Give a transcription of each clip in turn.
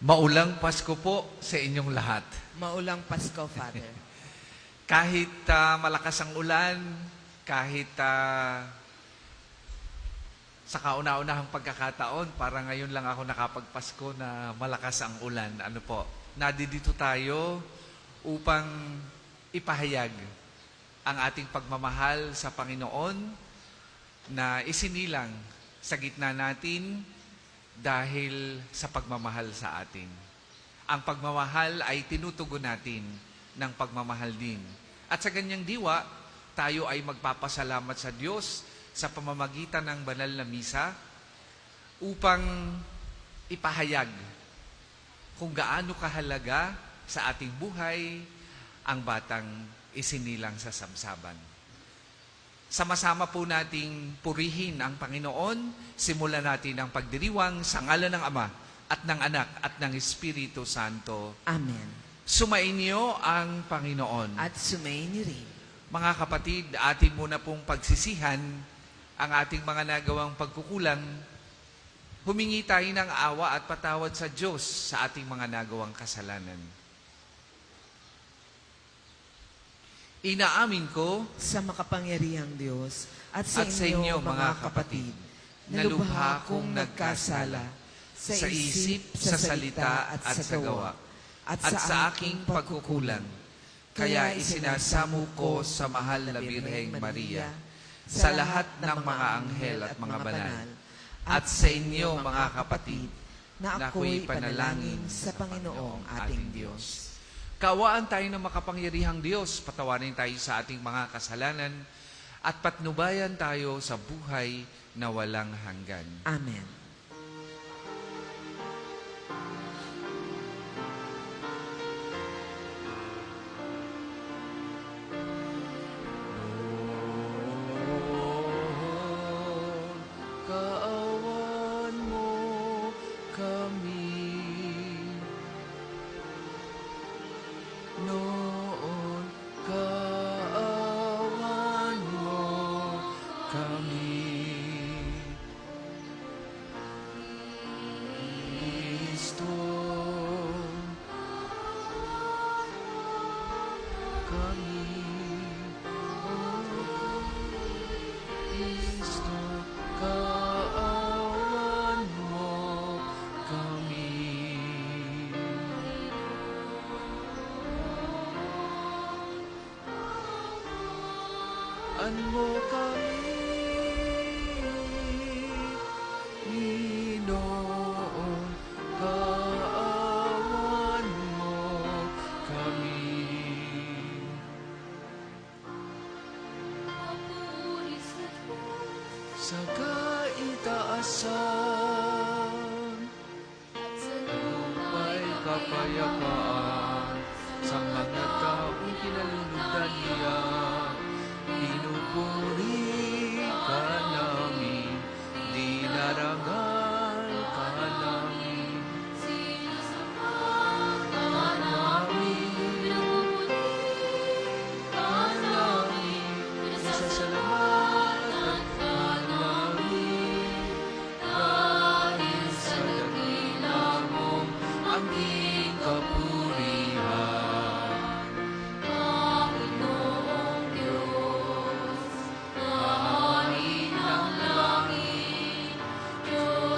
Maulang Pasko po sa inyong lahat. Maulang Pasko, Father. Kahit malakas ang ulan, kahit sa kauna-unahang pagkakataon, para ngayon lang ako nakapagpasko na malakas ang ulan. Ano po, nadidito tayo upang ipahayag ang ating pagmamahal sa Panginoon na isinilang sa gitna natin dahil sa pagmamahal sa atin. Ang pagmamahal ay tinutugon natin ng pagmamahal din. At sa ganyang diwa, tayo ay magpapasalamat sa Diyos sa pamamagitan ng banal na misa upang ipahayag kung gaano kahalaga sa ating buhay ang batang isinilang sa samsaban. Sama-sama po nating purihin ang Panginoon. Simulan natin ang pagdiriwang sa ngalan ng Ama at ng Anak at ng Espiritu Santo. Amen. Sumainyo ang Panginoon. At sumainyo rin. Mga kapatid, atin muna pong pagsisihan ang ating mga nagawang pagkukulang. Humingi tayo ng awa at patawad sa Diyos sa ating mga nagawang kasalanan. Inaamin ko Sa makapangyarihang Diyos at at sa inyo mga kapatid, na lubha kong nagkasala sa isip, sa salita at sa gawa, at sa aking pagkukulang. Kaya isinasamo ko sa mahal na Birheng Maria, sa lahat ng mga anghel at mga banal, at sa inyo mga kapatid, na ako'y panalangin sa Panginoong ating Diyos. Kaawaan tayo ng makapangyarihang Diyos, patawarin tayo sa ating mga kasalanan, at patnubayan tayo sa buhay na walang hanggan. Amen. Kaawan mo kami noon, kaawan mo kami. Kristo, kami. Kristo, kaawan mo kami. An mo kami, Ginoon, kaawan mo kami. Sa kaitaasan, lupa'y kapayapaan, sa mga taong kinalulugdan niya, pinupuri ka namin, dinarangal ka namin. Ka namin, isasalamatan ka namin, dahil sa dakila mong aming kapurihan. Panginoong Diyos, Hari ng langit, Diyos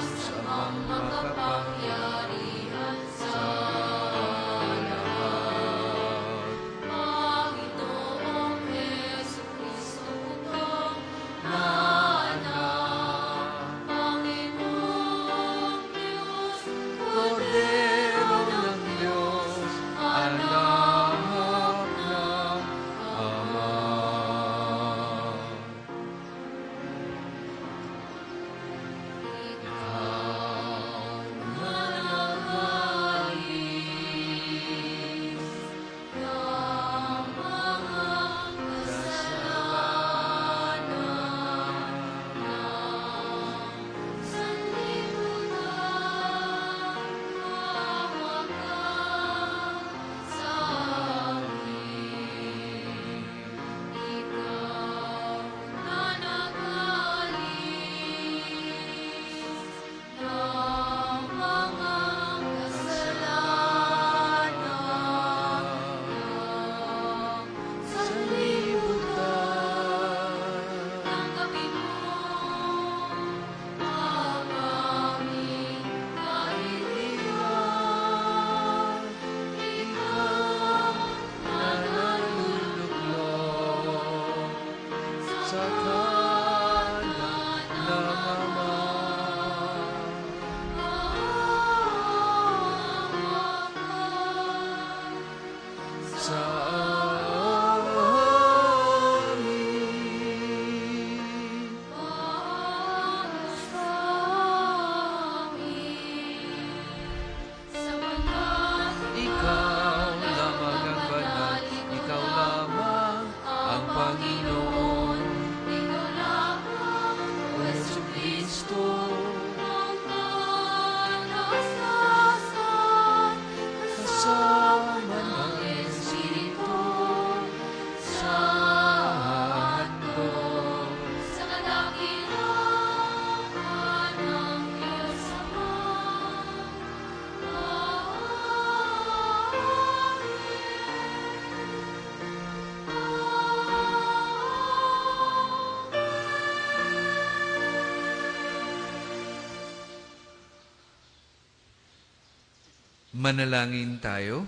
Manalangin tayo.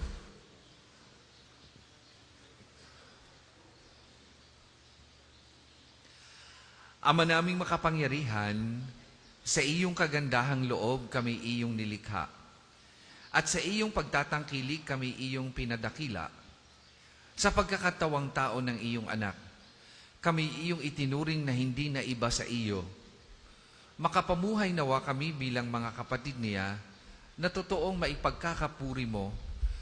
Ama naming makapangyarihan, sa iyong kagandahang loob kami iyong nilikha. At sa iyong pagtatangkilik kami iyong pinadakila. Sa pagkakatawang tao ng iyong anak, kami iyong itinuring na hindi na iba sa iyo. Makapamuhay nawa kami bilang mga kapatid niya na totoong maipagkakapuri mo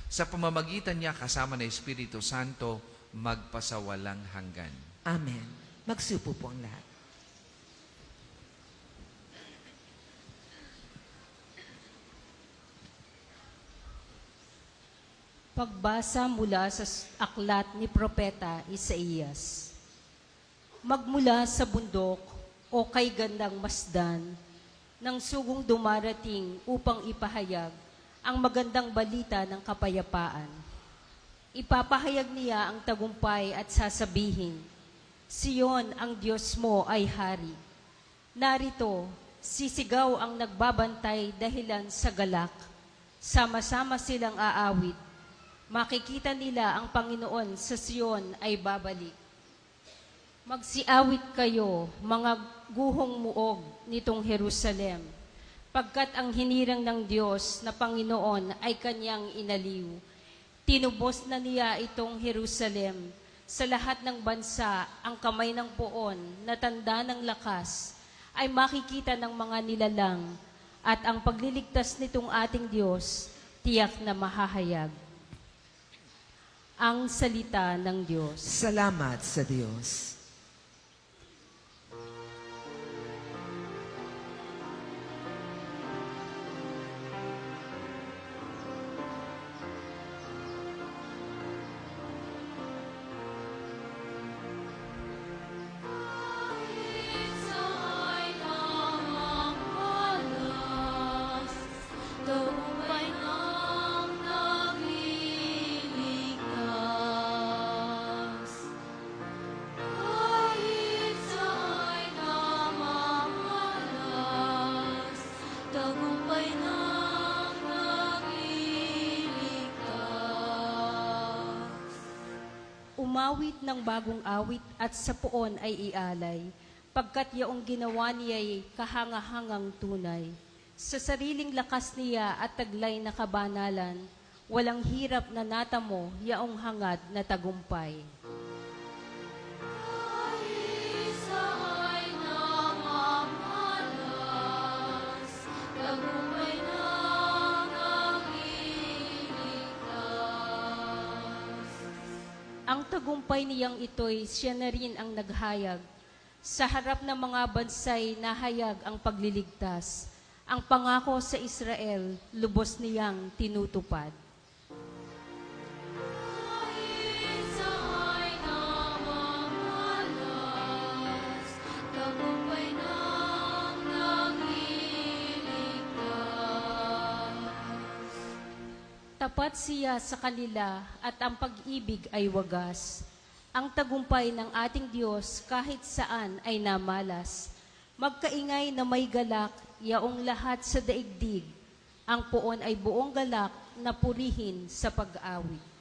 sa pamamagitan niya kasama ng Espiritu Santo magpasawalang hanggan. Amen. Magsupo po ang lahat. Pagbasa mula sa aklat ni Propeta Isaías. Magmula sa bundok o kay gandang masdan, ng sugong dumarating upang ipahayag ang magandang balita ng kapayapaan. Ipapahayag niya ang tagumpay at sasabihin, Siyon, ang Diyos mo ay hari. Narito, sisigaw ang nagbabantay dahilan sa galak. Sama-sama silang aawit. Makikita nila ang Panginoon sa Siyon ay babalik. Magsiawit kayo, mga guhong muog nitong Jerusalem, pagkat ang hinirang ng Diyos na Panginoon ay kanyang inaliw. Tinubos na niya itong Jerusalem. Sa lahat ng bansa, ang kamay ng poon na tanda ng lakas ay makikita ng mga nilalang, at ang pagliligtas nitong ating Diyos tiyak na mahahayag. Ang salita ng Diyos. Salamat sa Diyos. Umawit ng bagong awit at sa puon ay ialay, pagkat yaong ginawa niya'y kahangahangang tunay. Sa sariling lakas niya at taglay na kabanalan, walang hirap na natamo yaong hangad na tagumpay. Ang tagumpay niyang ito'y siya na rin ang naghayag. Sa harap ng mga bansay nahayag ang pagliligtas. Ang pangako sa Israel, lubos niyang tinutupad. Tapat siya sa kanila at ang pag-ibig ay wagas. Ang tagumpay ng ating Diyos kahit saan ay namalas. Magkaingay na may galak, yaong lahat sa daigdig. Ang poon ay buong galak na purihin sa pag-awit.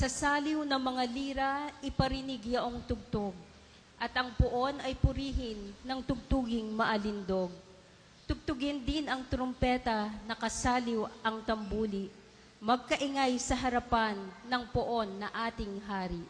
Sa saliw ng mga lira, iparinig yaong tugtog, at ang puon ay purihin ng tugtuging maalindog. Tugtugin din ang trumpeta, nakasaliw ang tambuli, magkaingay sa harapan ng puon na ating hari.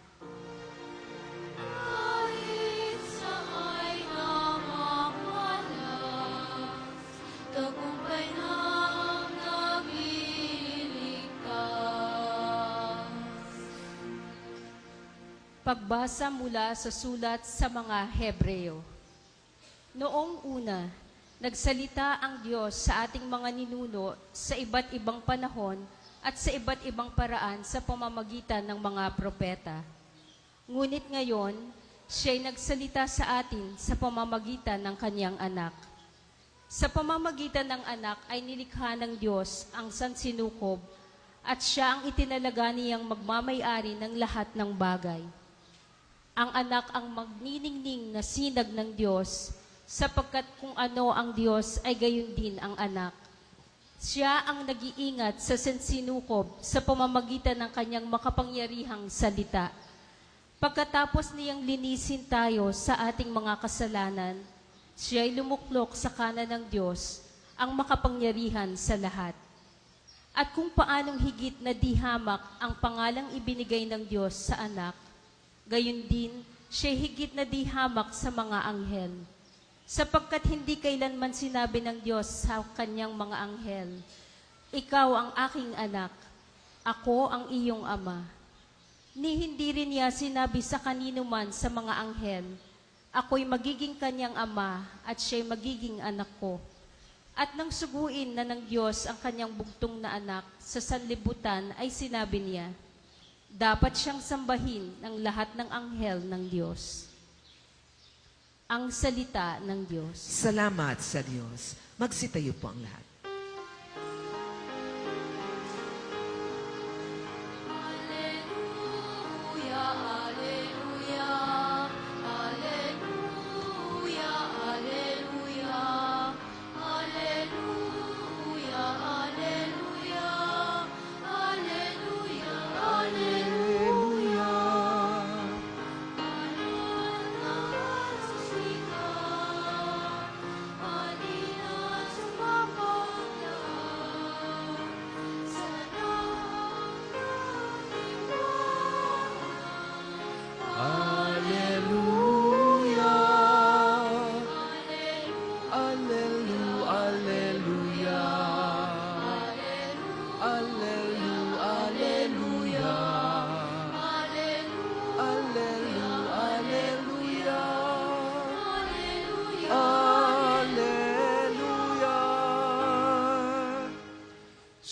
Pagbasa mula sa sulat sa mga Hebreo. Noong una, nagsalita ang Diyos sa ating mga ninuno sa iba't ibang panahon at sa iba't ibang paraan sa pamamagitan ng mga propeta. Ngunit ngayon, siya'y nagsalita sa atin sa pamamagitan ng kanyang anak. Sa pamamagitan ng anak ay nilikha ng Diyos ang sansinukob, at siya ang itinalaga niyang magmamay-ari ng lahat ng bagay. Ang anak ang magniningning na sinag ng Diyos, sapagkat kung ano ang Diyos ay gayon din ang anak. Siya ang nag-iingat sa sensinukob sa pamamagitan ng kanyang makapangyarihang salita. Pagkatapos niyang linisin tayo sa ating mga kasalanan, siya'y lumuklok sa kanan ng Diyos, ang makapangyarihan sa lahat. At kung paanong higit na di hamak ang pangalang ibinigay ng Diyos sa anak, gayon din siya higit na di hamak sa mga anghel. Sapagkat hindi kailanman sinabi ng Diyos sa kanyang mga anghel, "Ikaw ang aking anak, ako ang iyong ama." Ni hindi rin niya sinabi sa kanino man sa mga anghel, "Ako'y magiging kanyang ama at siya'y magiging anak ko." At nang suguin na ng Diyos ang kanyang bugtong na anak sa sanlibutan ay sinabi niya, dapat siyang sambahin ng lahat ng anghel ng Diyos. Ang salita ng Diyos. Salamat sa Diyos. Magsitayo po ang lahat.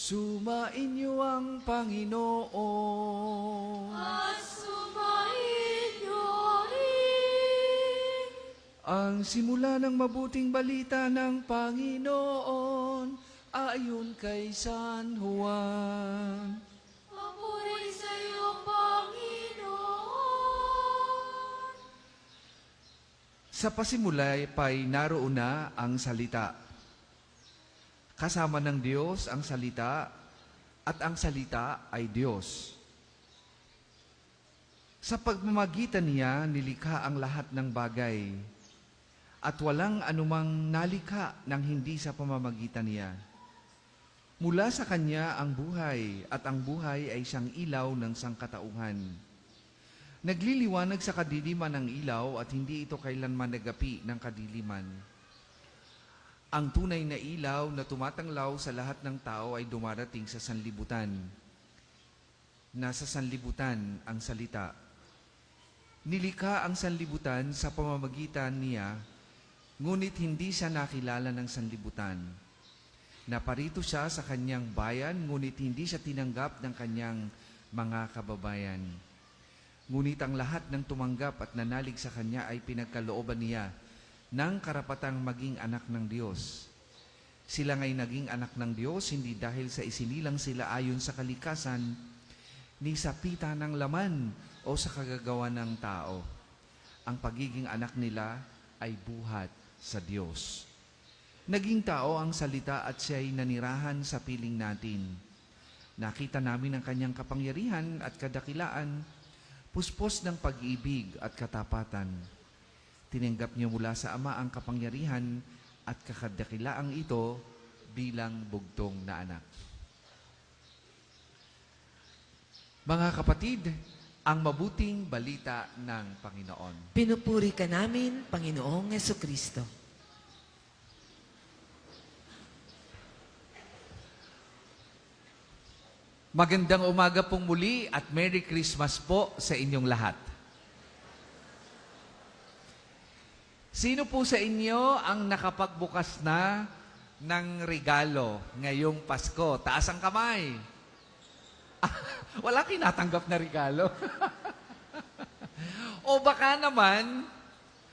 Sumainyo ang Panginoon. Ang simula ng mabuting balita ng Panginoon ayon kay San Juan. Papuri sa iyo, Panginoon. Sa pasimulay pa'y naroon na ang salita. Kasama ng Diyos ang salita at ang salita ay Diyos. Sa pagmamagitan niya, nilikha ang lahat ng bagay at walang anumang nalikha ng hindi sa pamamagitan niya. Mula sa Kanya ang buhay at ang buhay ay siyang ilaw ng sangkatauhan. Nagliliwanag sa kadiliman ng ilaw at hindi ito kailanman nagapi ng kadiliman. Ang tunay na ilaw na tumatanglaw sa lahat ng tao ay dumarating sa sanlibutan. Nasa sanlibutan ang salita. Nilikha ang sanlibutan sa pamamagitan niya, ngunit hindi siya nakilala ng sanlibutan. Naparito siya sa kanyang bayan, ngunit hindi siya tinanggap ng kanyang mga kababayan. Ngunit ang lahat ng tumanggap at nanalig sa kanya ay pinagkalooban niya ng karapatang maging anak ng Diyos. Sila nga'y naging anak ng Diyos, hindi dahil sa isinilang sila ayon sa kalikasan, ni sa pita ng laman o sa kagagawa ng tao. Ang pagiging anak nila ay buhat sa Diyos. Naging tao ang salita at siya'y nanirahan sa piling natin. Nakita namin ang kanyang kapangyarihan at kadakilaan, puspos ng pag-ibig at katapatan. Tinanggap niyo mula sa Ama ang kapangyarihan at kakadakilaang ito bilang bugtong na anak. Mga kapatid, ang mabuting balita ng Panginoon. Pinupuri ka namin, Panginoong Jesucristo. Magandang umaga pong muli at Merry Christmas po sa inyong lahat. Sino po sa inyo ang nakapagbukas na ng regalo ngayong Pasko? Taas ang kamay. Wala kinatanggap na regalo. O baka naman,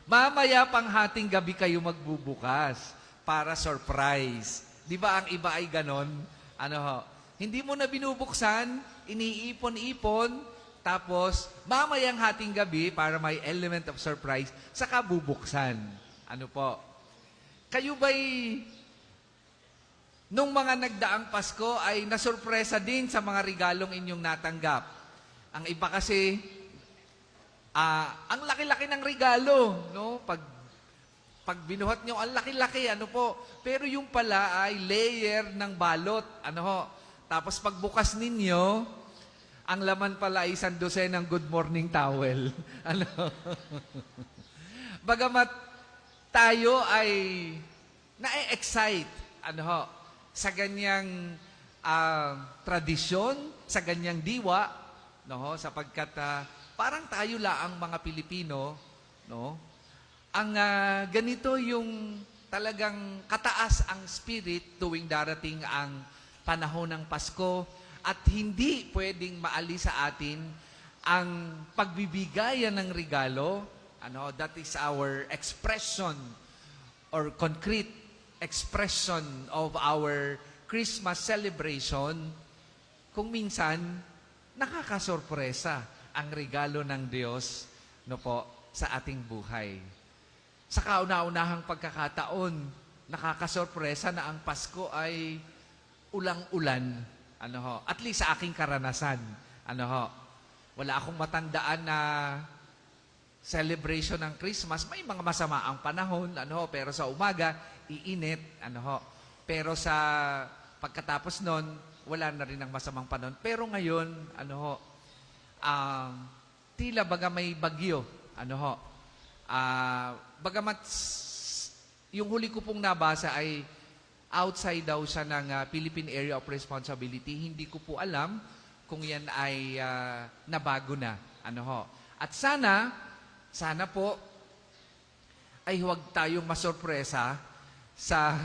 mamaya pang hating gabi kayo magbubukas para surprise. Di ba ang iba ay ganon? Hindi mo na binubuksan, iniipon-ipon, tapos mamayang hating gabi para may element of surprise, saka bubuksan. Ano po? Kayo ba'y nung mga nagdaang Pasko ay nasurpresa din sa mga regalong inyong natanggap? Ang iba kasi, ang laki-laki ng regalo, no? Pag binuhat nyo, ang laki-laki, ano po. Pero yung pala ay layer ng balot, ano ho. Tapos pagbukas ninyo, ang laman pala ay isang dosen ng good morning towel. Ano? Bagamat tayo ay na-excite, ano ho, sa ganyang tradisyon, sa ganyang diwa, no ho, sapagkat parang tayo laang mga Pilipino, no? Ang ganito yung talagang kataas ang spirit tuwing darating ang panahon ng Pasko at hindi pwedeng maalis sa atin ang pagbibigayan ng regalo. Ano, that is our expression or concrete expression of our Christmas celebration. Kung minsan, nakakasorpresa ang regalo ng Diyos, no po, sa ating buhay. Sa kauna-unahang pagkakataon, nakakasorpresa na ang Pasko ay ulang-ulan. Ano ho? At least sa aking karanasan. Ano ho? Wala akong matandaan na celebration ng Christmas. May mga masama ang panahon, ano ho? Pero sa umaga, iinit, ano ho? Pero sa pagkatapos nun, wala na rin ang masamang panahon. Pero ngayon, ano ho? Tila baga may bagyo, ano ho? Bagamat yung huli ko pong nabasa ay outside daw siya ng Philippine Area of Responsibility, hindi ko po alam kung yan ay nabago na. Ano ho? At sana po ay huwag tayong masorpresa sa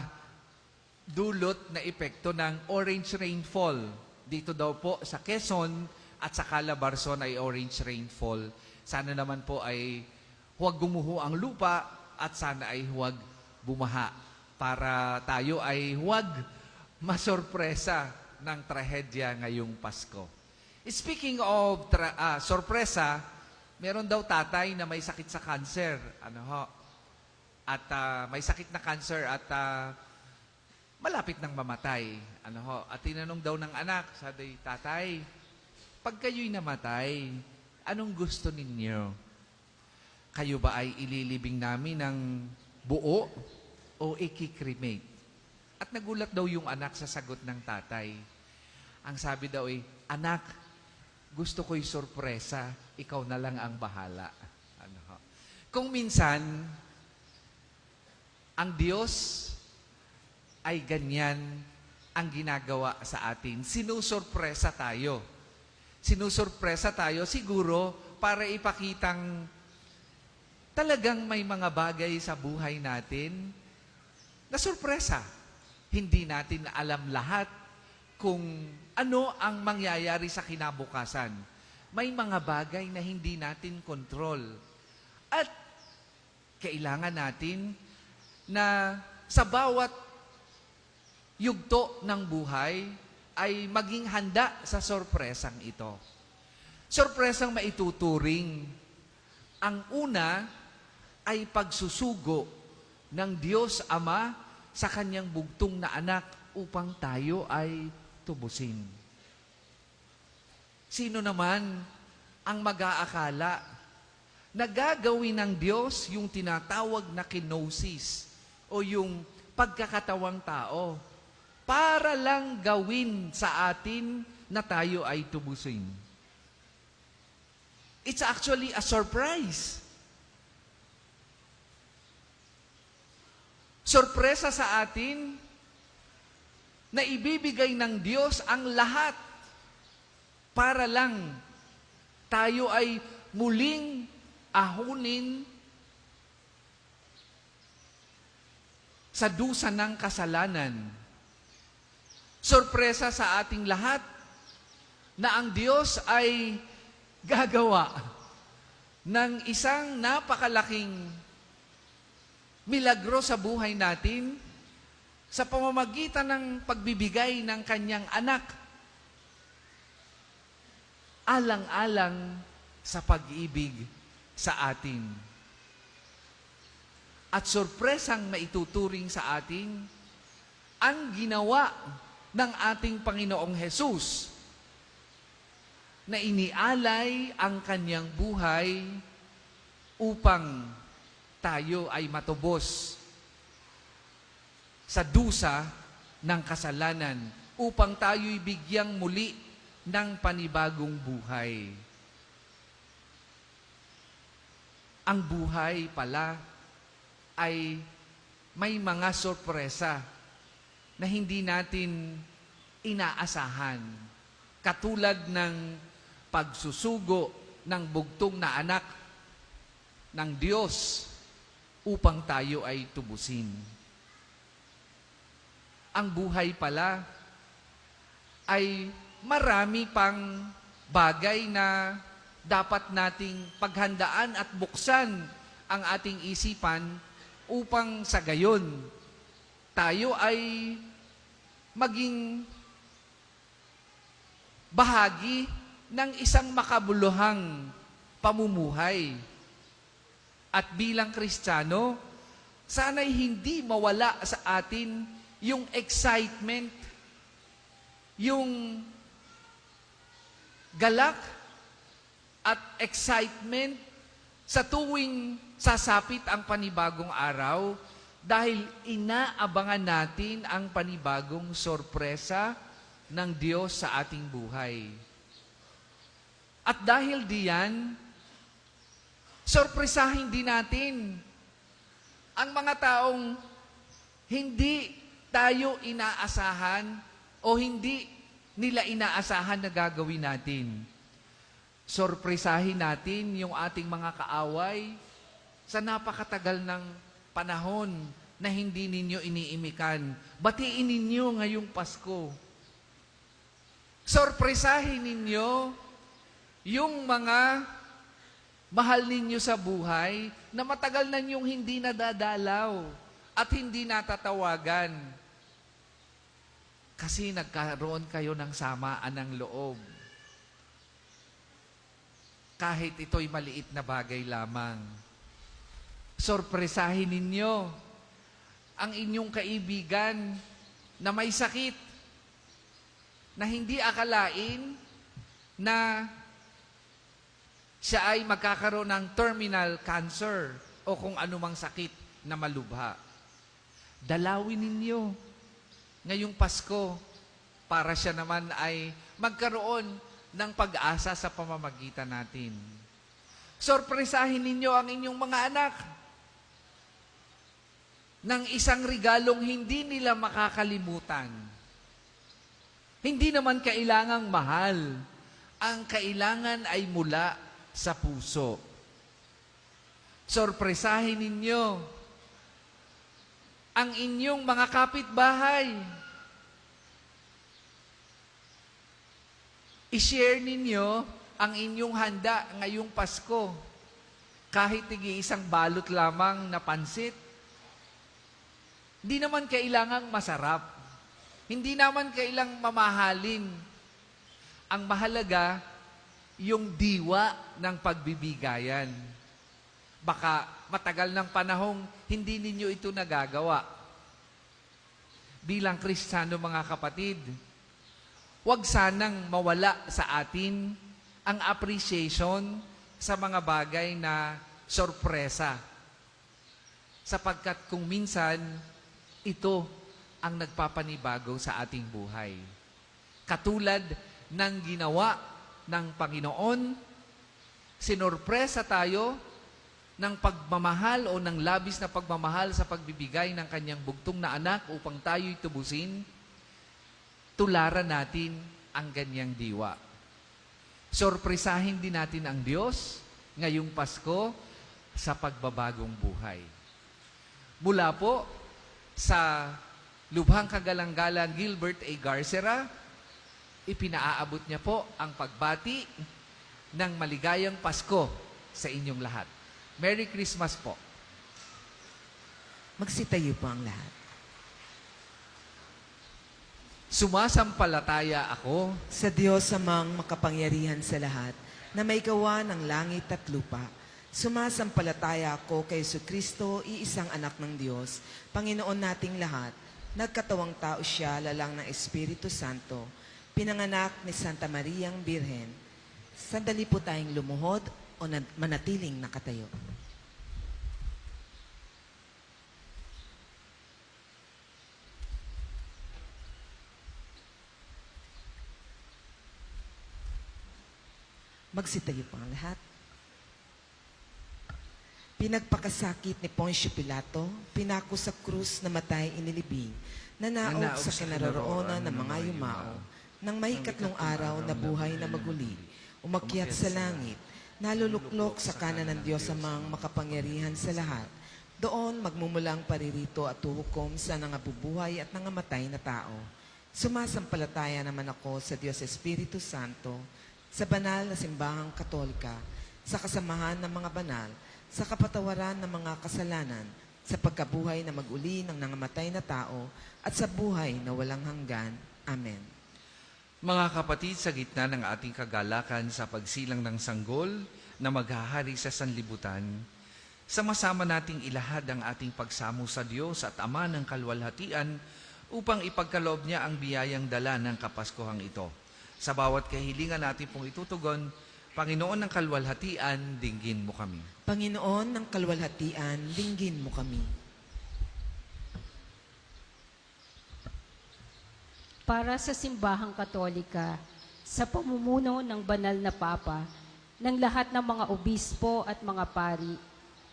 dulot na epekto ng orange rainfall. Dito daw po sa Quezon at sa Calabarzon ay orange rainfall. Sana naman po ay huwag gumuho ang lupa at sana ay huwag bumaha para tayo ay huwag masorpresa ng trahedya ngayong Pasko. Speaking of sorpresa, meron daw tatay na may sakit sa cancer. Ano ho? At may sakit na cancer at malapit nang mamatay. Ano ho? At tinanong daw ng anak, sabi, tatay, pag kayo'y namatay, anong gusto ninyo? Kayo ba ay ililibing namin ng buo o ikikremate? At nagulat daw yung anak sa sagot ng tatay. Ang sabi daw ay, anak, gusto ko'y sorpresa, ikaw na lang ang bahala. Ano ho? Kung minsan, ang Diyos ay ganyan ang ginagawa sa atin. Sinusurpresa tayo. Sinusurpresa tayo siguro para ipakitang talagang may mga bagay sa buhay natin na sorpresa. Hindi natin alam lahat kung ano ang mangyayari sa kinabukasan. May mga bagay na hindi natin kontrol. At kailangan natin na sa bawat yugto ng buhay ay maging handa sa sorpresang ito. Sorpresang maituturing. Ang una ay pagsusugo ng Diyos Ama sa kanyang bugtong na anak upang tayo ay tubusin. Sino naman ang mag-aakala na gagawin ng Diyos yung tinatawag na kenosis o yung pagkakatawang tao para lang gawin sa atin na tayo ay tubusin? It's actually a surprise. Sorpresa sa atin na ibibigay ng Diyos ang lahat para lang tayo ay muling ahunin sa dusa ng kasalanan. Sorpresa sa ating lahat na ang Diyos ay gagawa ng isang napakalaking milagro sa buhay natin sa pamamagitan ng pagbibigay ng kanyang anak alang-alang sa pag-ibig sa atin. At sorpresang maituturing sa atin ang ginawa ng ating Panginoong Hesus na inialay ang kanyang buhay upang tayo ay matubos sa dusa ng kasalanan, upang tayo'y bigyang muli ng panibagong buhay. Ang buhay pala ay may mga sorpresa na hindi natin inaasahan. Katulad ng pagsusugo ng bugtong na anak ng Diyos upang tayo ay tubusin. Ang buhay pala ay marami pang bagay na dapat nating paghandaan at buksan ang ating isipan upang sa gayon tayo ay maging bahagi ng isang makabuluhang pamumuhay. At bilang Kristiyano, sana'y hindi mawala sa atin yung excitement, yung galak at excitement sa tuwing sasapit ang panibagong araw dahil inaabangan natin ang panibagong sorpresa ng Diyos sa ating buhay. At dahil diyan, sorpresahin din natin ang mga taong hindi tayo inaasahan o hindi nila inaasahan na gagawin natin. Sorpresahin natin yung ating mga kaaway sa napakatagal ng panahon na hindi ninyo iniimikan. Batiin ninyo ngayong Pasko. Sorpresahin ninyo yung mga mahal ninyo sa buhay na matagal na ninyong hindi nadadalaw at hindi natatawagan. Kasi nagkaroon kayo ng samaan ng loob. Kahit ito'y maliit na bagay lamang. Sorpresahin ninyo ang inyong kaibigan na may sakit na hindi akalain na siya ay magkakaroon ng terminal cancer o kung anumang sakit na malubha. Dalawin ninyo ngayong Pasko para siya naman ay magkaroon ng pag-asa sa pamamagitan natin. Sorpresahin ninyo ang inyong mga anak ng isang regalong hindi nila makakalimutan. Hindi naman kailangang mahal. Ang kailangan ay mula sa puso. Sorpresahin ninyo ang inyong mga kapitbahay. I-share ninyo ang inyong handa ngayong Pasko. Kahit tig-isang balot lamang na pansit. Hindi naman kailangang masarap. Hindi naman kailang mamahalin. Ang mahalaga, yung diwa ng pagbibigayan. Baka matagal ng panahong hindi ninyo ito nagagawa. Bilang Kristiyano mga kapatid, huwag sanang mawala sa atin ang appreciation sa mga bagay na sorpresa. Sapagkat kung minsan, ito ang nagpapanibago sa ating buhay. Katulad ng ginawa ng Panginoon, sinorpresa tayo ng pagmamahal o ng labis na pagmamahal sa pagbibigay ng kanyang bugtong na anak upang tayo'y tubusin, tularan natin ang ganyang diwa. Sorpresahin din natin ang Diyos ngayong Pasko sa pagbabagong buhay. Mula po sa Lubhang Kagalang-galang Gilbert A. Garcera, ipinaaabot niya po ang pagbati ng maligayang Pasko sa inyong lahat. Merry Christmas po. Magsitayo po ang lahat. Sumasampalataya ako Sa Diyos amang makapangyarihan sa lahat, na may gawa ng langit at lupa. Sumasampalataya ako kay Jesucristo, iisang anak ng Diyos, Panginoon nating lahat. Nagkatawang tao siya, lalang ng Espiritu Santo, pinanganak ni Santa Mariang Birhen. Sandali po tayong lumuhod o manatiling nakatayo. Magsitayo po ang lahat. Pinagpakasakit ni Poncio Pilato, pinako sa krus na matay inilibing, nanaog sa kinaroroonan ng mga yumao, nang may katlong araw na buhay na maguli, umakyat sa langit, naluluklok sa kanan ng Diyos amang makapangyarihan sa lahat. Doon magmumulang paririto at huhukom sa nangabubuhay at nangamatay na tao. Sumasampalataya naman ako sa Diyos Espiritu Santo, sa banal na simbahang katolika, sa kasamahan ng mga banal, sa kapatawaran ng mga kasalanan, sa pagkabuhay na mag-uli ng nangamatay na tao, at sa buhay na walang hanggan. Amen. Mga kapatid, sa gitna ng ating kagalakan sa pagsilang ng sanggol na maghahari sa sanlibutan, sama-sama nating ilahad ang ating pagsamo sa Diyos at Ama ng kalwalhatian upang ipagkaloob niya ang biyayang dala ng Kapaskuhang ito. Sa bawat kahilingan natin pong itutugon, Panginoon ng kalwalhatian, dinggin mo kami. Panginoon ng kalwalhatian, dinggin mo kami. Para sa simbahang katolika, sa pamumuno ng banal na papa, ng lahat ng mga obispo at mga pari,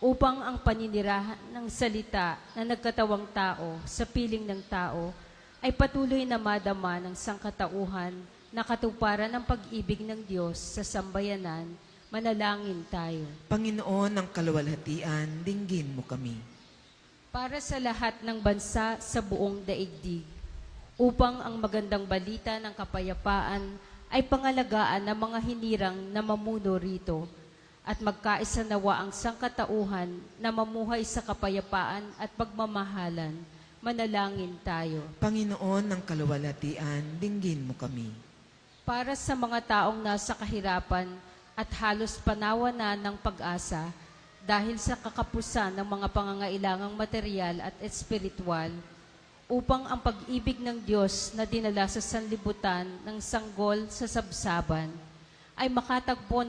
upang ang paninirahan ng salita na nagkatawang tao sa piling ng tao ay patuloy na madama ng sangkatauhan na katuparan ng pag-ibig ng Diyos sa sambayanan, manalangin tayo. Panginoon ng kalwalhatian, dinggin mo kami. Para sa lahat ng bansa sa buong daigdig, upang ang magandang balita ng kapayapaan ay pangalagaan ng mga hinirang na mamuno rito, at magkaisa nawa ang sangkatauhan na mamuhay sa kapayapaan at pagmamahalan, manalangin tayo. Panginoon ng kalwalhatian, dinggin mo kami. Para sa mga taong nasa kahirapan at halos panawa na ng pag-asa dahil sa kakapusan ng mga pangangailangang material at espiritual, upang ang pag-ibig ng Diyos na dinala sa sanlibutan ng sanggol sa sabsaban ay makatagpo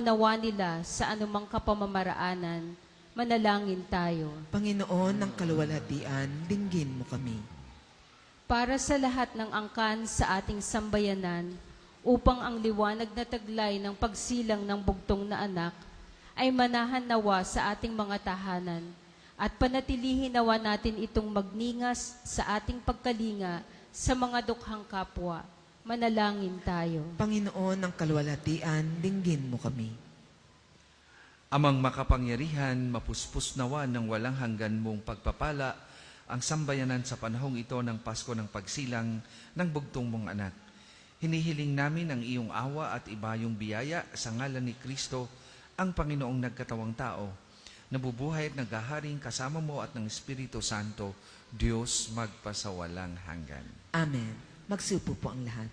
nawa nila sa anumang kapamamaraanan, manalangin tayo. Panginoon ng kalwalhatian, dinggin mo kami. Para sa lahat ng angkan sa ating sambayanan, upang ang liwanag na taglay ng pagsilang ng bugtong na anak ay manahan nawa sa ating mga tahanan, at panatilihin nawa natin itong magningas sa ating pagkalinga sa mga dukhang kapwa. Manalangin tayo. Panginoon ng kalwalhatian, dinggin mo kami. Amang makapangyarihan, mapuspos nawa ng walang hanggan mong pagpapala ang sambayanan sa panahong ito ng Pasko ng pagsilang ng bugtong mong anak. Hinihiling namin ang iyong awa at ibayong biyaya sa ngalan ni Kristo, ang Panginoong nagkatawang tao, nabubuhay at naghaharing kasama mo at ng Espiritu Santo, Diyos magpasawalang hanggan. Amen. Magsupo po ang lahat.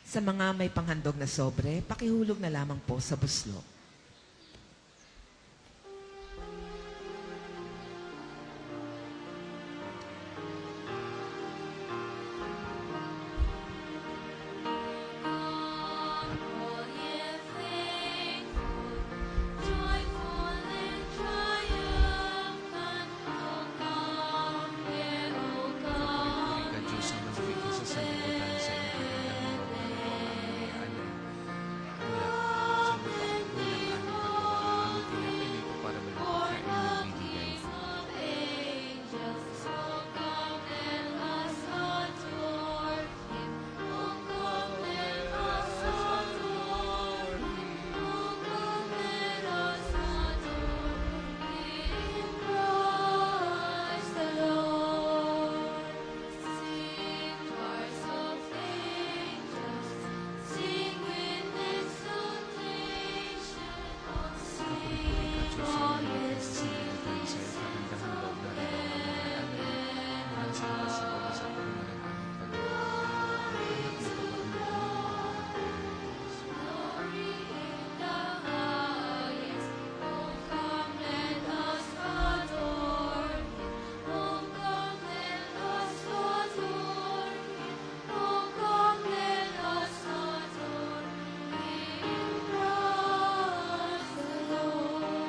Sa mga may panghandog na sobre, pakihulog na lamang po sa buslo. Ka Diyos ang nabigay sa sanlibutan sa iyong kagandang mga mula sa lupa,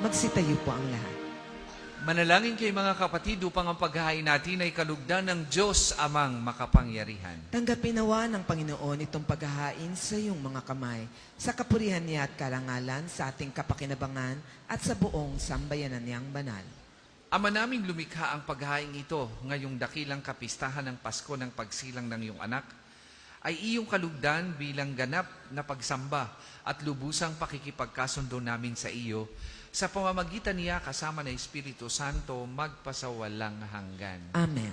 Magsitayo po ang lahat. Manalangin kay mga kapatid upang ang paghahain natin ay kalugdan ng Diyos amang makapangyarihan. Tanggapin nawa ng Panginoon itong paghahain sa iyong mga kamay, sa kapurihan niya at karangalan, sa ating kapakinabangan at sa buong sambayanan niyang banal. Ama naming lumikha ang paghahain ito ngayong dakilang kapistahan ng Pasko ng pagsilang ng iyong anak, ay iyong kalugdan bilang ganap na pagsamba at lubusang pakikipagkasundo namin sa iyo, sa pamamagitan niya kasama ng Espiritu Santo magpasawalang hanggan. Amen.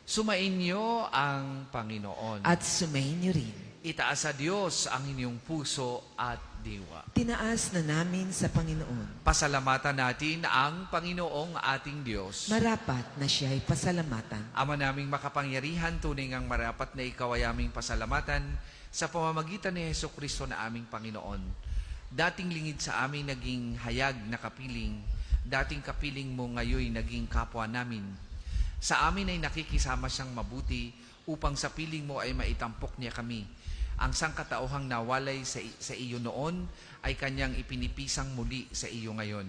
Sumainyo ang Panginoon. At sumayin niyo rin. Itaas sa Diyos ang inyong puso at diwa. Tinaas na namin sa Panginoon. Pasalamatan natin ang Panginoong ating Diyos. Marapat na siya ay pasalamatan. Ama naming makapangyarihan, tunay ngang marapat na ikaw ay aming pasalamatan sa pamamagitan ni Hesukristo na aming Panginoon. Dating lingid sa amin naging hayag na kapiling, dating kapiling mo ngayon naging kapwa namin. Sa amin ay nakikisama siyang mabuti upang sa piling mo ay maitampok niya kami. Ang sangkatauhang nawalay sa iyo noon ay kanyang ipinipisang muli sa iyo ngayon,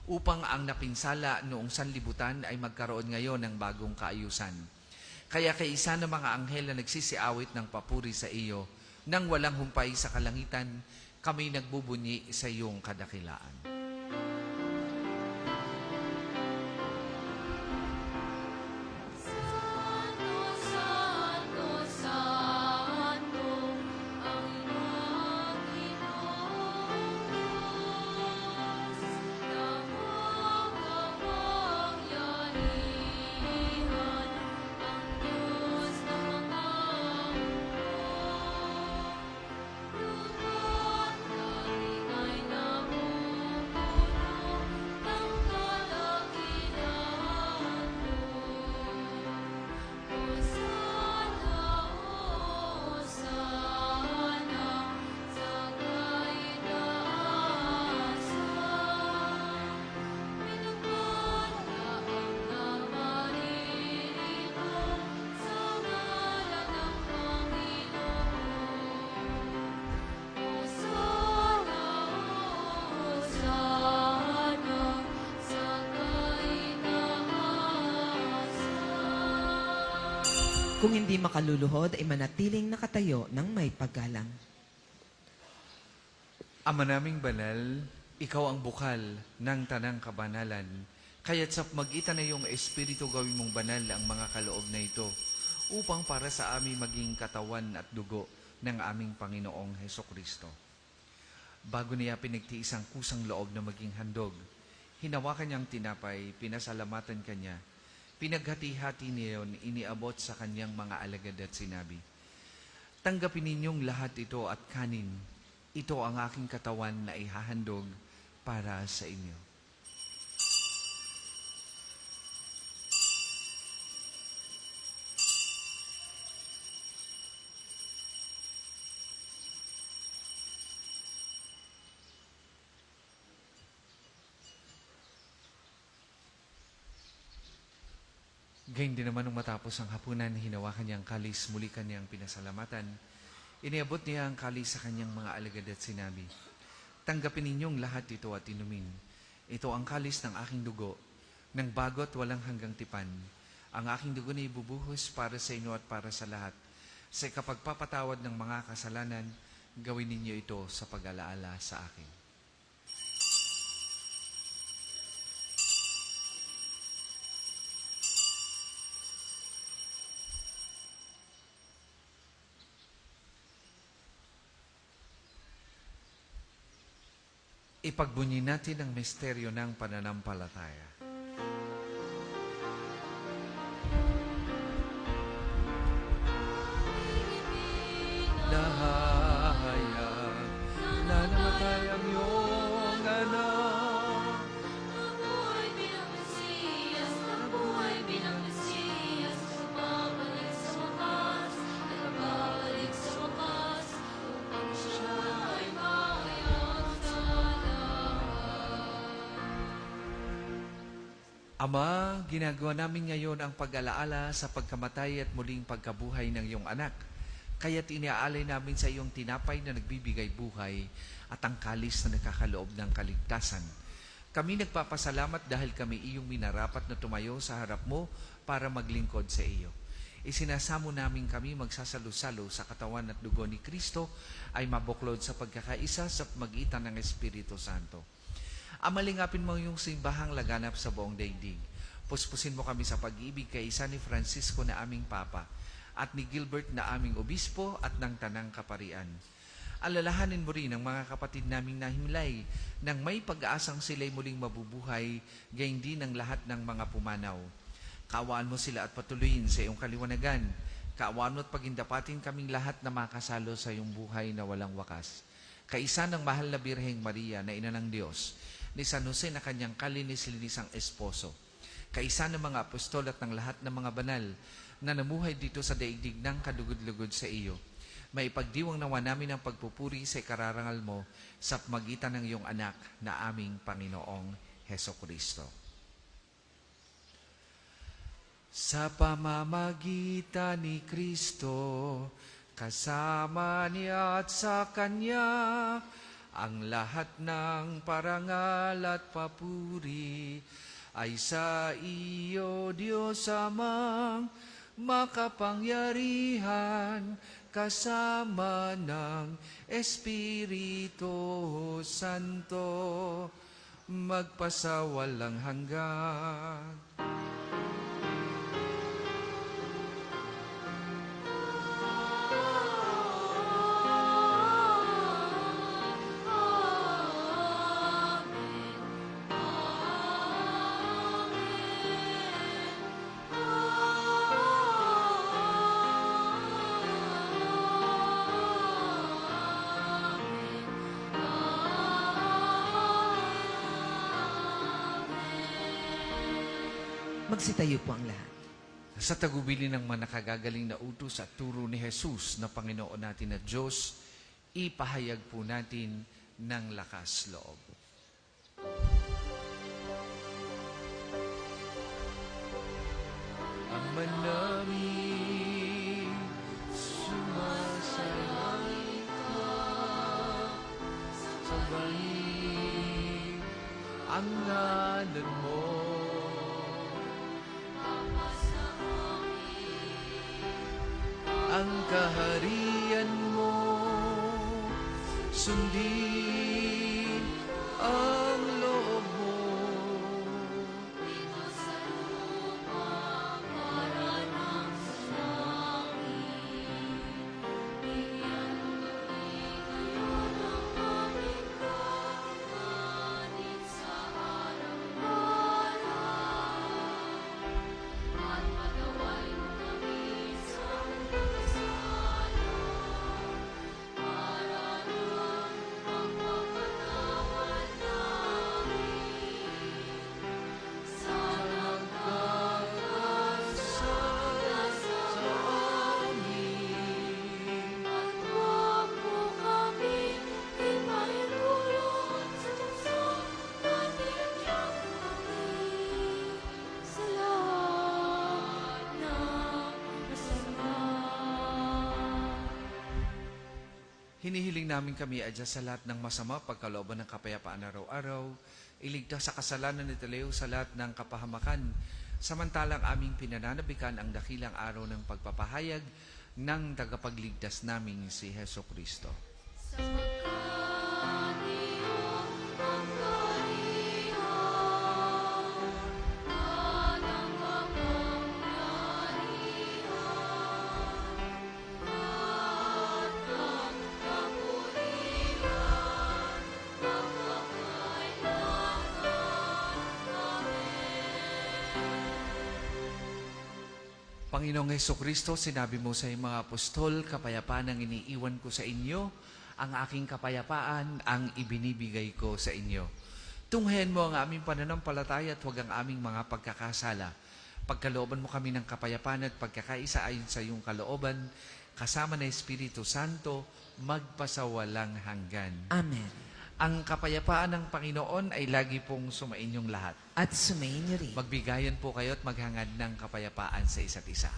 upang ang napinsala noong sanlibutan ay magkaroon ngayon ng bagong kaayusan. Kaya kaisa ng mga anghel na nagsisiawit ng papuri sa iyo, nang walang humpay sa kalangitan, kami nagbubunyi sa iyong kadakilaan. Santo, Santo, Santo, ang Panginoong Diyos, na makapangyarihan, ang Diyos na Lubot natin ay napupuno ng kadakilaan mo. Hosana, Hosana, sa kaitaasan. Pinagpala ang naparirito sa ngalan ng Panginoon. Hosana, Hosana, sa kaitaasan. Kung hindi makaluluhod, ay manatiling nakatayo ng may paggalang. Ama naming banal, ikaw ang bukal ng tanang kabanalan. Kaya't sa magitan na iyong Espiritu gawin mong banal ang mga kaloob na ito, upang para sa amin maging katawan at dugo ng aming Panginoong Hesukristo. Bago niya pinagtiis ang kusang loob na maging handog, hinawakan niyang tinapay, pinasalamatan kanya, pinaghati-hati niyon, iniabot sa kanyang mga alagad at sinabi, "Tanggapin ninyong lahat ito at kanin. Ito ang aking katawan na ihahandog para sa inyo." Gayun din naman nung matapos ang hapunan, hinawakan niya ang kalis, muli kanyang pinasalamatan. Iniabot niya ang kalis sa kanyang mga alagad at sinabi, "Tanggapin ninyong lahat ito at inumin. Ito ang kalis ng aking dugo, ng bagot walang hanggang tipan. Ang aking dugo na ibubuhos para sa inyo at para sa lahat. Sa kapagpapatawad ng mga kasalanan, gawin ninyo ito sa pag-alaala sa akin." Ipagbunyi natin ang misteryo ng pananampalataya. Nahahayag na namatay ang iyong anak. Nabuhay bilang Mesiyas, nabuhay bilang Mesiyas, nagbabalik sa wakas, nagbabalik sa wakas, upang siya ay mahayag sa lahat. Ama, ginagawa namin ngayon ang pag-alaala sa pagkamatay at muling pagkabuhay ng iyong anak. Kaya't iniaalay namin sa iyong tinapay na nagbibigay buhay at ang kalis na nakakaloob ng kaligtasan. Kami nagpapasalamat dahil kami iyong minarapat na tumayo sa harap mo para maglingkod sa iyo. Isinasamo namin kami magsasalo-salo sa katawan at dugo ni Kristo ay mabuklod sa pagkakaisa sa magitan ng Espiritu Santo. Amalingapin mo yung simbahang laganap sa buong daigdig. Puspusin mo kami sa pag-ibig kay isa ni Francisco na aming Papa at ni Gilbert na aming Obispo at ng Tanang Kaparian. Alalahanin mo rin ang mga kapatid naming nahimlay nang may pag-aasang sila'y muling mabubuhay, gayon din ang lahat ng mga pumanaw. Kaawaan mo sila at patuloyin sa iyong kaliwanagan. Kaawaan mo at pagindapatin kaming lahat na makasalo sa iyong buhay na walang wakas. Kaisa ng mahal na Birheng Maria na ina ng Diyos, ni San Jose na kanyang kalinis-linisang esposo, kaisa ng mga apostol at ng lahat ng mga banal na namuhay dito sa daigdig ng kadugod-lugod sa iyo, maipagdiwang nawa namin ang pagpupuri sa ikararangal mo sa magitan ng iyong anak na aming Panginoong Hesukristo. Sa pamamagitan ni Kristo, kasama niya at sa Kanya, ang lahat ng parangal at papuri ay sa iyo, Diyos Amang makapangyarihan, kasama ng Espiritu Santo, magpasawalang hanggan. Magsitayo po ang lahat. Sa tagubili ng mga nakagagaling na utos at turo ni Jesus na Panginoon natin at Diyos, ipahayag po natin ng lakas loob. Ama namin, sumasalangit ka, sambahin ang ngalan mo. Ang kaharian mo, sundin ang loob mo. Dito sa lupa, para ng sa langit. Bigyan mo kami ngayon ang aming kakanin sa araw-araw. At patawarin mo kami sa Hinihiling namin kami adya sa lahat ng masama, pagkalooban ng kapayapaan araw-araw, iligtas sa kasalanan at ilayo sa lahat ng kapahamakan, samantalang aming pinananabikan ang dakilang araw ng pagpapahayag ng tagapagligtas naming si Heso Kristo. Sapagkat iyong ang kaharian at ang kapangyarihan at ang kapurihan magpakailanman. Amen. Panginoong Hesukristo, sinabi mo sa iyong mga apostol, kapayapaan ang iniiwan ko sa inyo, ang aking kapayapaan ang ibinibigay ko sa inyo. Tunghayan mo ang aming pananampalataya at huwag ang aming mga pagkakasala. Pagkalooban mo kami ng kapayapaan at pagkakaisa ayon sa iyong kalooban, kasama ng Espiritu Santo, magpasawalang hanggan. Amen. Ang kapayapaan ng Panginoon ay lagi pong sumainyong lahat. At sumayin niyo rin. Magbigayan po kayo at maghangad ng kapayapaan sa isa't isa.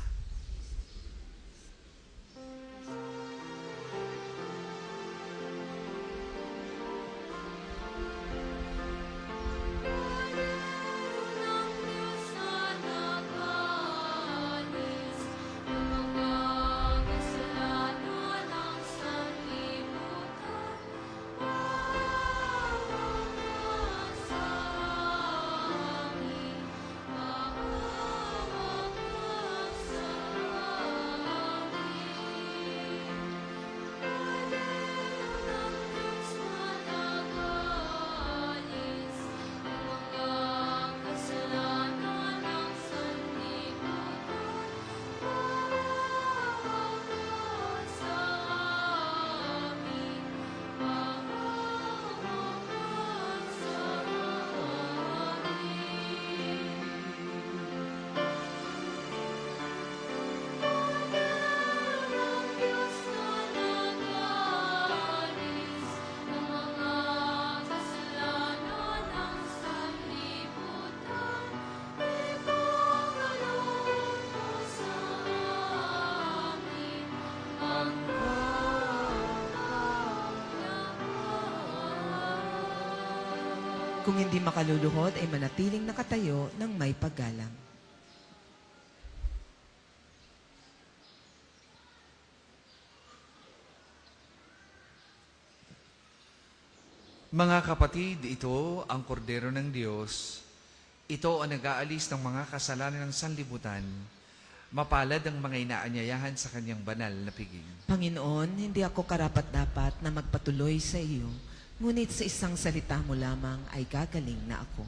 Kung hindi makaluluhod ay manatiling nakatayo ng may paggalang. Mga kapatid, ito ang kordero ng Diyos. Ito ang nag-aalis ng mga kasalanan ng sanlibutan. Mapalad ang mga inaanyayahan sa kanyang banal na piging. Panginoon, hindi ako karapat-dapat na magpatuloy sa iyo, ngunit sa isang salita mo lamang ay gagaling na ako.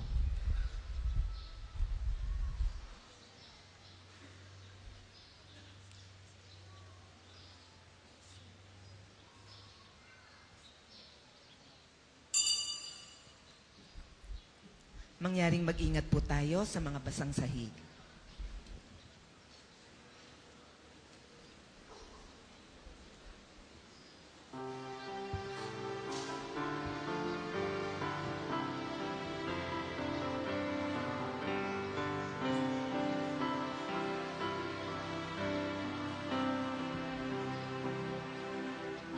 Mangyaring mag-ingat po tayo sa mga basang sahig.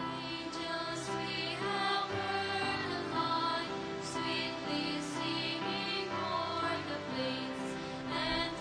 Angels we have heard high, sweetly singing o'er the plains, and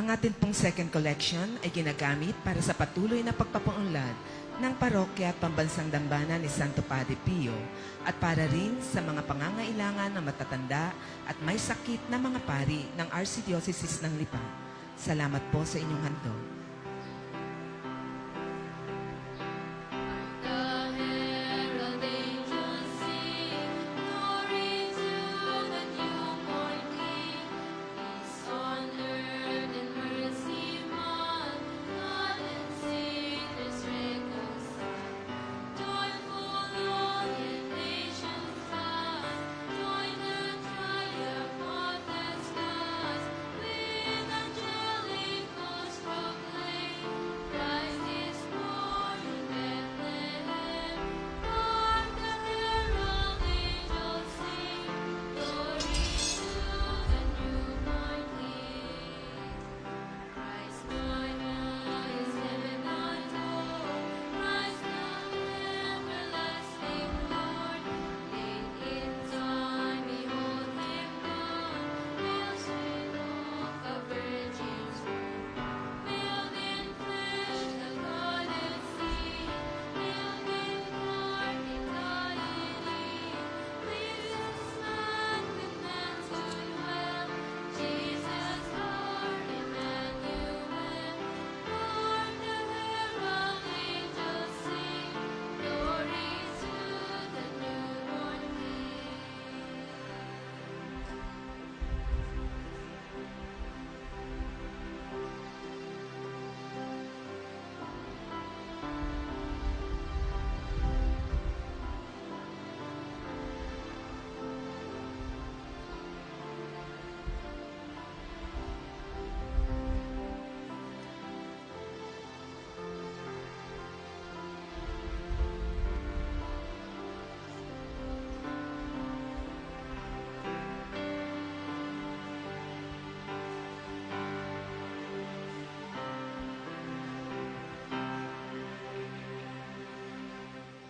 Ang atin pong second collection ay ginagamit para sa patuloy na pagpapaunlad ng parokya at pambansang dambana ni Santo Padre Pio at para rin sa mga pangangailangan ng matatanda at may sakit na mga pari ng Archdiocese ng Lipa. Salamat po sa inyong handog. The herald angels sing, glory to the newborn King. Peace on earth and mercy among God and sinners reconciled. Joyful all ye nations rise, join the triumph of the skies. With angelic hosts proclaim, Christ is born in Bethlehem. Hark the herald angels sing, glory to the newborn King. Christ my highest heaven adore, Christ the everlasting Lord. Late in time behold him come, veils with off a virgin's womb. Veiled in flesh the God hath seen, veiled in heart in deity. Pleases man with man to dwell, Jesus Lord Emmanuel. Hark the herald angels sing, glory to the newborn King.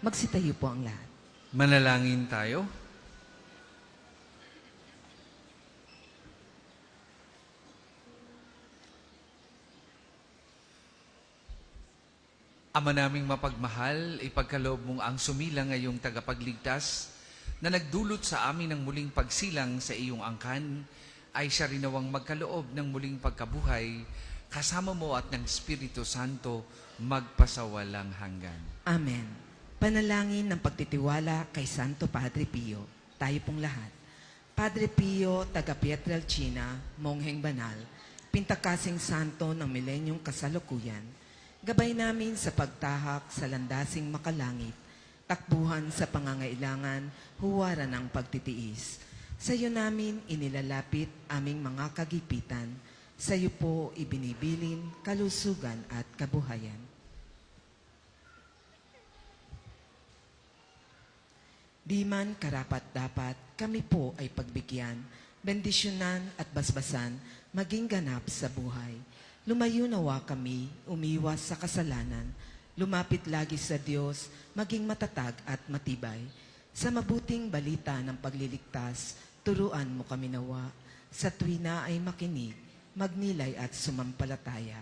Magsitayo po ang lahat. Manalangin tayo. Ama naming mapagmahal, ipagkaloob mong ang sumilang ngayong tagapagligtas na nagdulot sa amin ng muling pagsilang sa iyong angkan ay siya rin nawang magkaloob ng muling pagkabuhay kasama mo at ng Espiritu Santo magpasawalang hanggan. Amen. Panalangin ng pagtitiwala kay Santo Padre Pio. Tayo pong lahat. Padre Pio, taga Pietrelcina, mongheng banal, pintakasing santo ng milenyong kasalukuyan, gabay namin sa pagtahak sa landasing makalangit, takbuhan sa pangangailangan, huwaran ng pagtitiis. Sa iyo namin inilalapit aming mga kagipitan, sa iyo po ibinibilin kalusugan at kabuhayan. Di man karapat-dapat, kami po ay pagbigyan, bendisyonan at basbasan, maging ganap sa buhay. Lumayo nawa kami, umiwas sa kasalanan, lumapit lagi sa Diyos, maging matatag at matibay. Sa mabuting balita ng pagliligtas, turuan mo kami nawa. Sa tuwina ay makinig, magnilay at sumampalataya.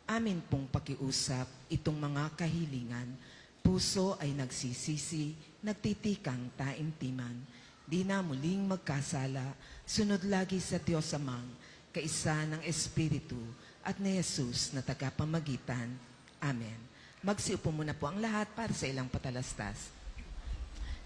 Amin pong pakiusap itong mga kahilingan. Puso ay nagsisisi, nagtitikang taimtiman. Di na muling magkasala, sunod lagi sa Diyos Amang, kaisa ng Espiritu at ni Jesus na tagapamagitan. Amen. Magsiupo muna po ang lahat para sa ilang patalastas.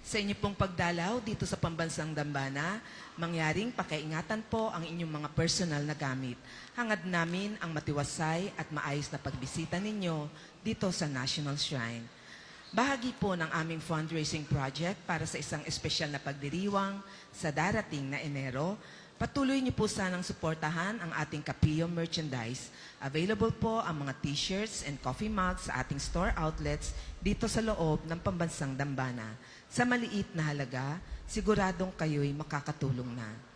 Sa inyo pong pagdalaw dito sa Pambansang Dambana, mangyaring pakiingatan po ang inyong mga personal na gamit. Hangad namin ang matiwasay at maayos na pagbisita ninyo dito sa National Shrine. Bahagi po ng aming fundraising project para sa isang espesyal na pagdiriwang sa darating na Enero. Patuloy niyo po sanang suportahan ang ating Kapio merchandise. Available po ang mga t-shirts and coffee mugs sa ating store outlets dito sa loob ng Pambansang Dambana. Sa maliit na halaga, siguradong kayo'y makakatulong na.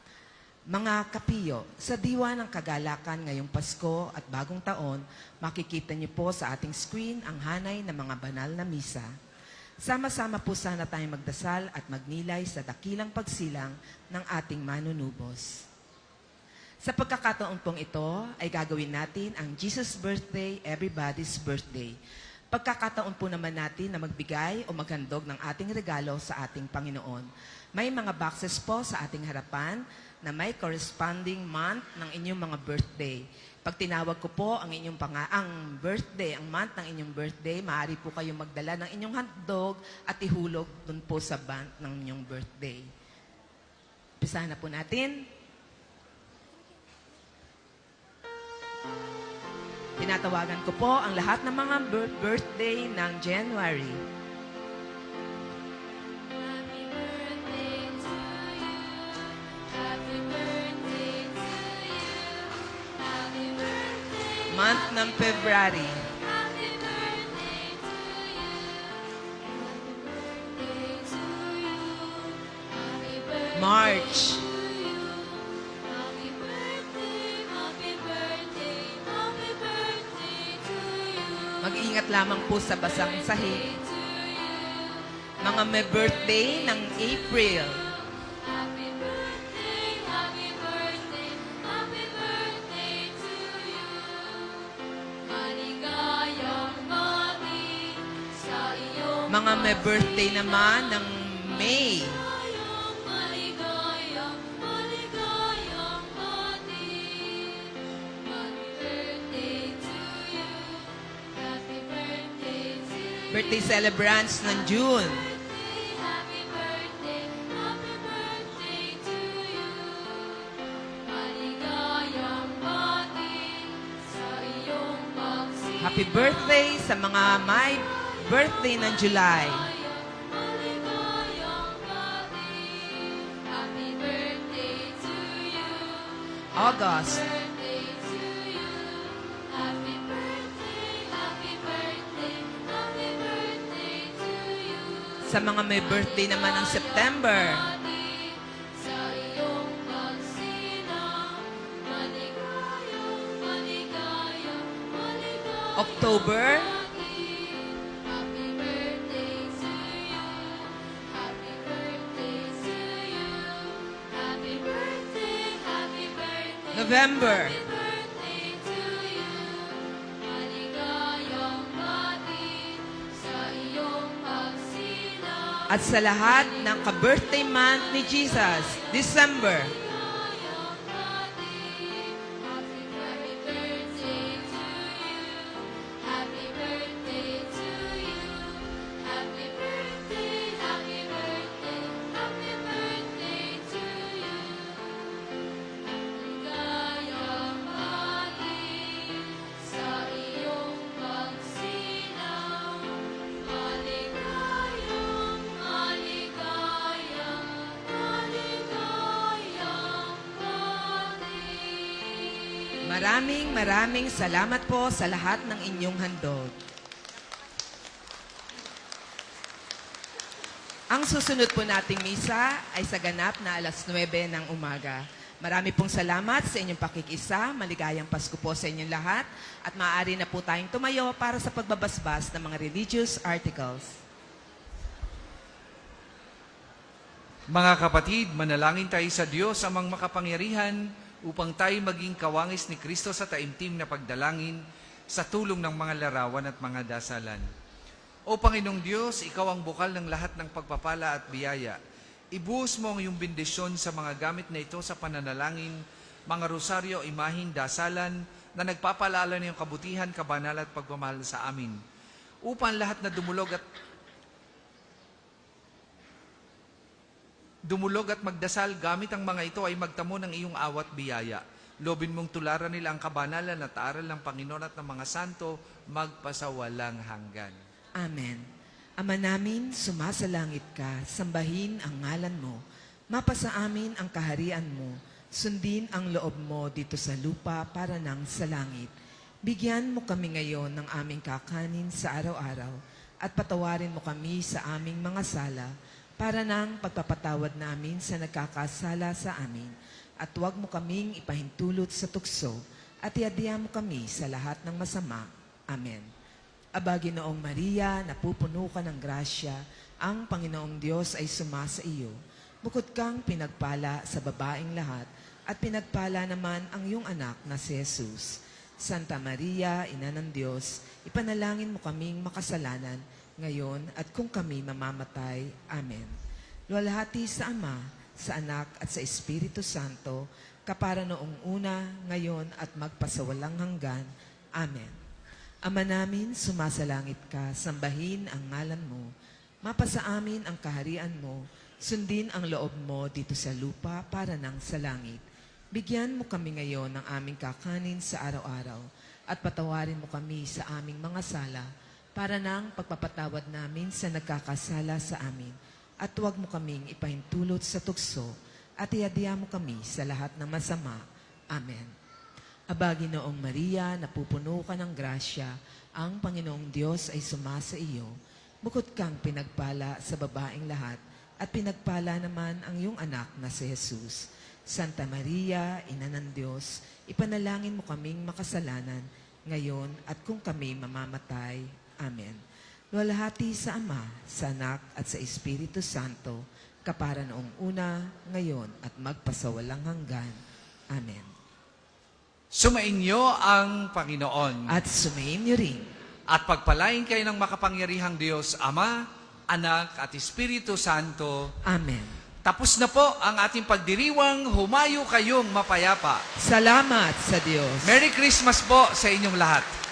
Mga Kapio, sa diwa ng kagalakan ngayong Pasko at Bagong Taon, makikita niyo po sa ating screen ang hanay ng mga banal na misa. Sama-sama po sana tayong magdasal at magnilay sa dakilang pagsilang ng ating manunubos. Sa pagkakataon pong ito ay gagawin natin ang Jesus Birthday, Everybody's Birthday. Pagkakataon po naman natin na magbigay o maghandog ng ating regalo sa ating Panginoon. May mga boxes po sa ating harapan na may corresponding month ng inyong mga birthday. Pag tinawag ko po ang inyong ang birthday, ang month ng inyong birthday, maaari po kayong magdala ng inyong handog at ihulog dun po sa month ng inyong birthday. Umpisahan na po natin. Tinatawagan ko po ang lahat ng mga birthday ng January. Happy birthday to you. Happy birthday to you. Happy birthday. Month ng February. Happy birthday to you. Happy birthday to you. Happy birthday March. to you. Happy birthday. Happy birthday. Happy birthday to you. Mag-ingat lamang po sa basang sahig. To you. Mga may birthday ng April. Happy birthday, happy birthday, happy birthday to you. Maligayang bati sa iyong Mga may birthday naman ng May. maligayang bati. Happy birthday to you. Happy birthday to you. Birthday celebrants ng June. Happy birthday to you. Maligayang bati sa iyong pagsisikap. Happy birthday sa mga may birthday ng July. Maligayang bati. Happy birthday to you. August. Birthday to you. Happy birthday, happy birthday, happy birthday to you. Sa mga may birthday naman ng September. Sa iyong pagsilang, maligayang, maligayang, maligayang October. Happy birthday to you. Happy birthday to you. Happy birthday, happy birthday. November. Happy birthday to you. Maligayang bati sa iyong pagsilang. At sa lahat ng ka-birthday month ni Jesus, December. Maligayang bati. Happy birthday to you. Happy birthday to you. Happy birthday, happy birthday, happy birthday to you. Maligayang bati sa iyong pagsilang. Maligayang, maligayang, maligayang bati. Maraming salamat po sa lahat ng inyong handog. Ang susunod po nating misa ay sa ganap na alas 9 ng umaga. Marami pong salamat sa inyong pakikisa. Maligayang Pasko po sa inyong lahat. At maaari na po tayong tumayo para sa pagbabasbas ng mga religious articles. Mga kapatid, manalangin tayo sa Diyos amang makapangyarihan upang tayo maging kawangis ni Kristo sa taimtim na pagdalangin sa tulong ng mga larawan at mga dasalan. O Panginoong Diyos, Ikaw ang bukal ng lahat ng pagpapala at biyaya. Ibuhos mo ang iyong bendisyon sa mga gamit na ito sa pananalangin, mga rosaryo, imahing, dasalan, na nagpapalala ng iyong kabutihan, kabanalan at pagmamahal sa amin. Upang lahat na dumulog at magdasal gamit ang mga ito ay magtamo ng iyong awat biyaya. Lobin mong tularan nila ang kabanalan at aral ng Panginoon at ng mga santo magpasawalang hanggan. Amen. Ama namin, sumasalangit ka, sambahin ang ngalan mo. Mapasa amin ang kaharian mo. Sundin ang loob mo dito sa lupa para nang sa langit. Bigyan mo kami ngayon ng aming kakanin sa araw-araw at patawarin mo kami sa aming mga sala para nang pagpapatawad namin sa nagkakasala sa amin. At huwag mo kaming ipahintulot sa tukso at iadya mo kami sa lahat ng masama. Amen. Aba, Ginoong Maria, napupuno ka ng grasya, ang Panginoong Diyos ay sumasa iyo. Bukod kang pinagpala sa babaeng lahat, at pinagpala naman ang iyong anak na si Jesus. Santa Maria, Ina ng Diyos, ipanalangin mo kaming makasalanan ngayon at kung kami mamamatay. Amen. Luwalhati sa Ama, sa Anak at sa Espiritu Santo, kapara noong una, ngayon at magpasawalang hanggan. Amen. Ama namin, sumasalangit ka, sambahin ang ngalan mo, mapasa amin ang kaharian mo, sundin ang loob mo dito sa lupa para nang sa langit. Bigyan mo kami ngayon ng aming kakanin sa araw-araw at patawarin mo kami sa aming mga sala para nang pagpapatawad namin sa nagkakasala sa amin. At huwag mo kaming ipahintulot sa tukso at iadya mo kami sa lahat ng masama. Amen. Aba, Ginoong Maria, napupuno ka ng grasya, ang Panginoong Diyos ay sumasa iyo. Bukod kang pinagpala sa babaeng lahat, at pinagpala naman ang iyong anak na si Jesus. Santa Maria, Ina ng Diyos, ipanalangin mo kaming makasalanan, ngayon at kung kami mamamatay. Amen. Luwalhati sa Ama, sa Anak at sa Espiritu Santo, kapara noong una, ngayon at magpasawalang hanggan. Amen. Sumainyo ang Panginoon. At sumayin niyo rin. At pagpalain kayo ng makapangyarihang Diyos, Ama, Anak at Espiritu Santo. Amen. Tapos na po ang ating pagdiriwang, humayo kayong mapayapa. Salamat sa Diyos. Merry Christmas po sa inyong lahat.